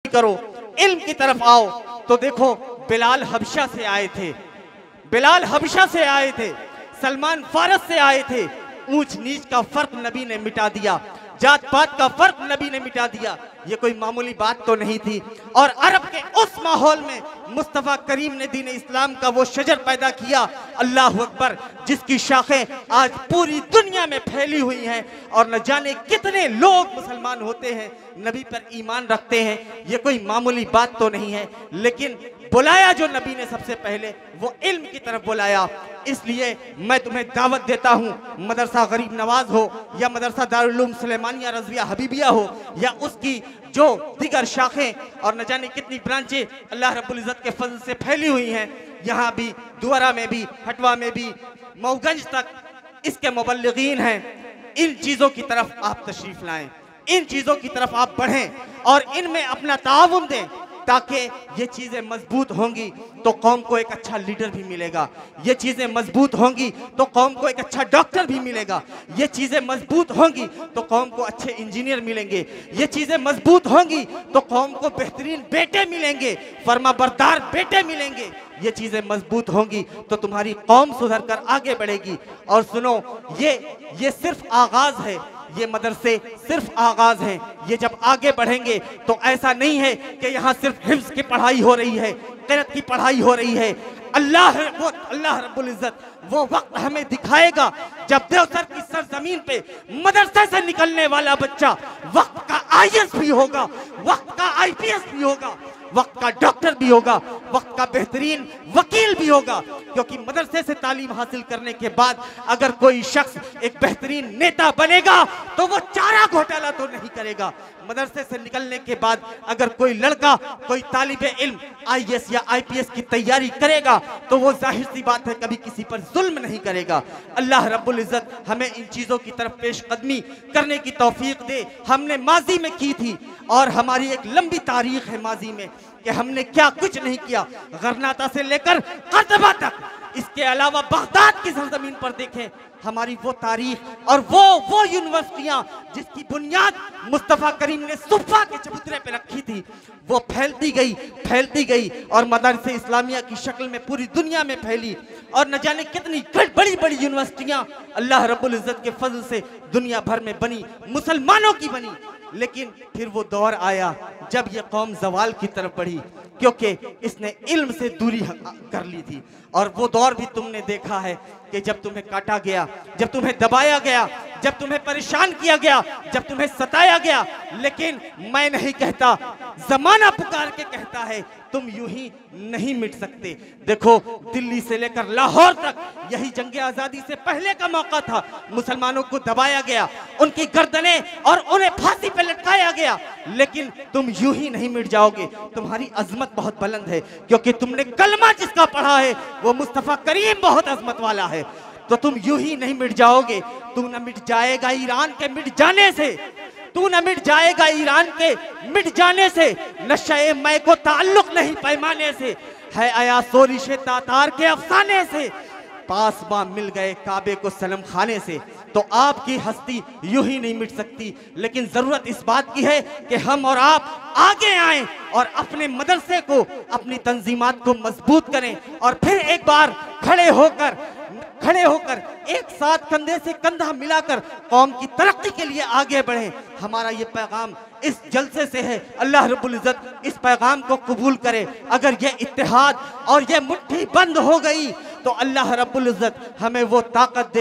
करो, इल्म की तरफ आओ। तो देखो बिलाल हबशा से आए थे, बिलाल हबशा से आए थे, सलमान फारस से आए थे। ऊंच नीच का फर्क नबी ने मिटा दिया, जात पात का फर्क नबी ने मिटा दिया। ये कोई मामूली बात तो नहीं थी। और अरब के उस माहौल में मुस्तफ़ा करीम ने दीन इस्लाम का वो शजर पैदा किया, अल्लाह अकबर, जिसकी शाखें आज पूरी दुनिया में फैली हुई हैं। और न जाने कितने लोग मुसलमान होते हैं, नबी पर ईमान रखते हैं। ये कोई मामूली बात तो नहीं है। लेकिन बुलाया जो नबी ने सबसे पहले वो इल्म की तरफ बुलाया। इसलिए मैं तुम्हें दावत देता हूँ, मदरसा गरीब नवाज हो या मदरसा दारुल उलूम सुलेमानिया रज़विया हबीबिया हो या उसकी जो दीगर शाखें और न जाने कितनी ब्रांचें अल्लाह रब्बुल इज़्ज़त के फजल से फैली हुई हैं, यहाँ भी दुआरा में भी, हटवा में भी, मऊगंज तक इसके मुबल्लिगीन हैं। इन चीज़ों की तरफ आप तशरीफ़ लाएं, इन चीज़ों की तरफ आप बढ़ें और इनमें अपना ताउन दें, ताकि ये चीज़ें मजबूत होंगी तो कौम को एक अच्छा लीडर भी मिलेगा। ये चीज़ें मजबूत होंगी तो कौम को एक अच्छा डॉक्टर भी मिलेगा। ये चीज़ें मजबूत होंगी तो कौम को अच्छे इंजीनियर मिलेंगे। ये चीज़ें मजबूत होंगी तो कौम को बेहतरीन बेटे मिलेंगे, फर्माबरदार बेटे मिलेंगे। ये चीज़ें मजबूत होंगी तो तुम्हारी कौम सुधर कर आगे बढ़ेगी। और सुनो, ये सिर्फ आगाज़ है, ये मदरसे सिर्फ आगाज हैं। ये जब आगे बढ़ेंगे तो ऐसा नहीं है कि यहाँ सिर्फ हिफ्ज़ की पढ़ाई हो रही है, क़िरात की पढ़ाई हो रही है। अल्लाह रब्बुल इज़्ज़त वो वक्त हमें दिखाएगा जब देवसर की सरजमीन पे मदरसे से निकलने वाला बच्चा वक्त का IAS भी होगा, वक्त का IPS भी होगा, वक्त का डॉक्टर भी होगा, वक्त का बेहतरीन वकील भी होगा। क्योंकि मदरसे से तालीम हासिल करने के बाद अगर कोई शख्स एक बेहतरीन नेता बनेगा तो वो चारा घोटाला तो नहीं करेगा। मदरसे से निकलने के बाद अगर कोई लड़का, कोई तालिबे इल्म IAS या IPS की तैयारी करेगा तो वो जाहिर सी बात है कभी किसी पर जुल्म नहीं करेगा। अल्लाह रब्बुल इज़्ज़त हमें इन चीज़ों की तरफ पेशकदमी करने की तौफीक दे। हमने माजी में की थी और हमारी एक लंबी तारीख है माजी में कि हमने क्या कुछ नहीं किया, गरनाता से लेकर कर्तबा तक। इसके अलावा बगदाद की सरजमीन पर देखें हमारी वो तारीख और वो यूनिवर्सिटियां जिसकी बुनियाद मुस्तफ़ा करीम ने सुफ़ा के चबूतरे पे रखी थी, वो फैलती गई और मदरसे इस्लामिया की शक्ल में पूरी दुनिया में फैली। और न जाने कितनी बड़ी बड़ी यूनिवर्सिटियां अल्लाह रब्बुल इज़्ज़त के फजल से दुनिया भर में बनी, मुसलमानों की बनी। लेकिन फिर वो दौर आया जब ये कौम जवाल की तरफ बढ़ी, क्योंकि इसने इल्म से दूरी कर ली थी। और वो दौर भी तुमने देखा है कि जब तुम्हें काटा गया, जब तुम्हें दबाया गया, जब तुम्हें परेशान किया गया, जब तुम्हें सताया गया। लेकिन मैं नहीं कहता, जमाना पुकार के कहता है तुम यूं ही नहीं मिट सकते। देखो दिल्ली से लेकर लाहौर तक यही जंग आज़ादी से पहले का मौका था, मुसलमानों को दबाया गया, उनकी गर्दनें और उन्हें फांसी पे लटकाया गया। लेकिन तुम यूं ही नहीं मिट जाओगे, तुम्हारी अजमत बहुत बुलंद है, क्योंकि तुमने कलमा जिसका पढ़ा है वो मुस्तफ़ा करीम बहुत अजमत वाला है। तो तुम यूं ही नहीं मिट जाओगे। तू न मिट जाएगा ईरान के मिट जाने से, तू न मिट जाएगा ईरान के मिट जाने से, नशे मैं को ताल्लुक नहीं पैमाने से, है आया सोरिशे तातार के अफसाने से, पास बा मिल गए काबे को सनम खाने से। तो आपकी हस्ती यूं ही नहीं मिट सकती। लेकिन जरूरत इस बात की है कि हम और आप आगे आएं और अपने मदरसे को, अपनी तंजीमात को मजबूत करें और फिर एक बार खड़े होकर एक साथ कंधे से कंधा मिलाकर कौम की तरक्की के लिए आगे बढ़ें। हमारा ये पैगाम इस जलसे से है। अल्लाह रब्बुल इज़्ज़त इस पैगाम को कबूल करे। अगर ये इत्तेहाद और ये मुट्ठी बंद हो गई तो अल्लाह रब्बुल इज़्ज़त हमें वो ताकत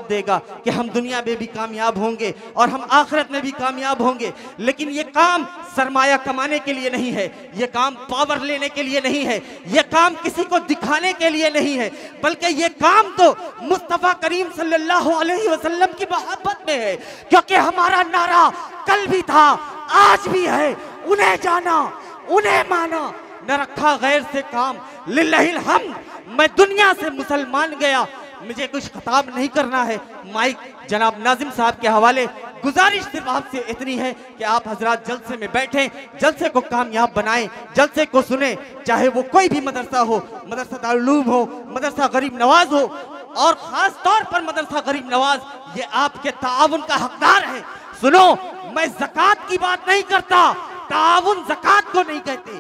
देगा कि हम दुनिया में भी कामयाब होंगे और हम आखिरत में भी कामयाब होंगे। लेकिन ये काम सरमाया कमाने के लिए नहीं है, ये काम पावर लेने के लिए नहीं है, ये काम किसी को दिखाने के लिए नहीं है, बल्कि ये काम तो मुस्तफ़ा करीम सल्लल्लाहु अलैहि वसल्लम की मोहब्बत में है। क्योंकि हमारा नारा कल भी था, आज भी है, उन्हें जाना, उन्हें माना, न रखा गैर से काम, लिल्लाहिल हम्द। मैं दुनिया से मुसलमान गया, मुझे कुछ खिताब नहीं करना है। माइक जनाब नाजिम साहब के हवाले। गुजारिश सिर्फ आपसे इतनी है कि आप हजरात जलसे में बैठें, जलसे को कामयाब बनाएं, जलसे को सुने, चाहे वो कोई भी मदरसा हो, मदरसा दारुल उलूम हो, मदरसा गरीब नवाज हो, और खास तौर पर मदरसा गरीब नवाज ये आपके ताउन का हकदार है। सुनो, मैं ज़कात की बात नहीं करता, ताउन ज़कात को नहीं कहते,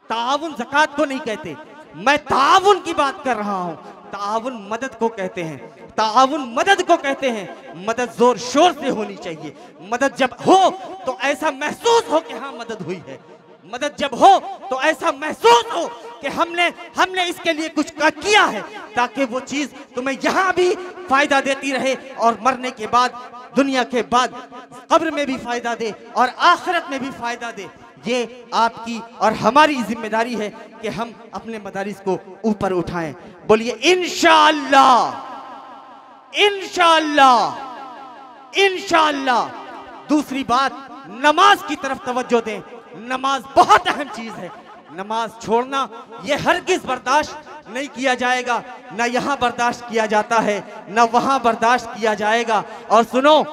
ताउन ज़कात को नहीं कहते, मैं ताउन की बात कर रहा हूं। ताउन मदद को कहते हैं, ताउन मदद को कहते हैं। मदद जोर शोर से होनी चाहिए। मदद जब हो तो ऐसा महसूस हो कि हाँ मदद हुई है। मदद जब हो तो ऐसा महसूस हो कि हमने इसके लिए कुछ किया है, ताकि वो चीज तुम्हें यहाँ भी फायदा देती रहे और मरने के बाद, दुनिया के बाद कब्र में भी फायदा दे और आखिरत में भी फायदा दे। ये आपकी और हमारी जिम्मेदारी है कि हम अपने मदारिस को ऊपर उठाएं। बोलिए इंशाअल्लाह, इंशाअल्लाह, इंशाअल्लाह। दूसरी बात, नमाज की तरफ तवज्जो दें। नमाज बहुत अहम चीज है। नमाज छोड़ना ये हरगिज बर्दाश्त नहीं किया जाएगा। ना यहाँ बर्दाश्त किया जाता है, ना वहाँ बर्दाश्त किया जाएगा। और सुनो,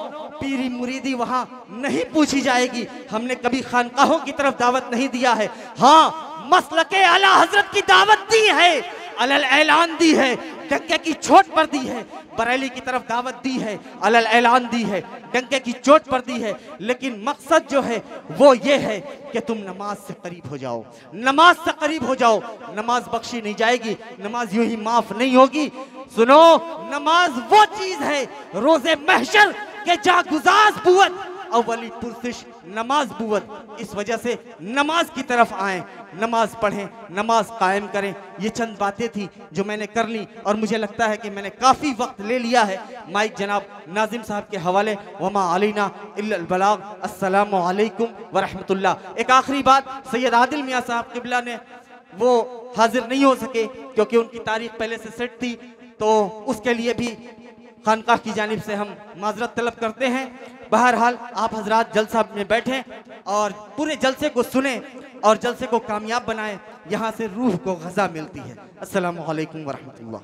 पीरी मुरीदी वहाँ नहीं पूछी जाएगी। हमने कभी खानकाहों की तरफ दावत नहीं दिया है। हाँ, मसलके आला हजरत की दावत दी है, अलल ऐलान दी है, डंके की चोट पर दी है। बरेली की तरफ दावत दी है, अलल ऐलान दी है, डंके की चोट पर दी है। लेकिन मकसद जो है वो ये है कि तुम नमाज से करीब हो जाओ, नमाज से करीब हो जाओ। नमाज बख्शी नहीं जाएगी, नमाज यूं ही माफ नहीं होगी। सुनो, नमाज वो चीज है, रोजे महशर के जागुजाज बुवत अव्वली पुरसिश नमाज बुवत। इस वजह से नमाज की तरफ आएं, नमाज पढ़ें, नमाज कायम करें। ये चंद बातें थी जो मैंने कर ली और मुझे लगता है कि मैंने काफ़ी वक्त ले लिया है। माइक जनाब नाजिम साहब के हवाले। वमा अलैना इल्लल बलाग। अस्सलामु अलैकुम व रहमतुल्लाह। एक आखिरी बात, सैयद आदिल मियाँ साहब किबला ने वो हाजिर नहीं हो सके क्योंकि उनकी तारीख पहले से सेट थी, तो उसके लिए भी खानकाह की जानिब से हम माजरत तलब करते हैं। बहरहाल आप हजरात जलसा में बैठें और पूरे जलसे को सुने और जलसे को कामयाब बनाएं। यहाँ से रूह को ग़ज़ा मिलती है। अस्सलामु अलैकुम व रहमतुल्लाह।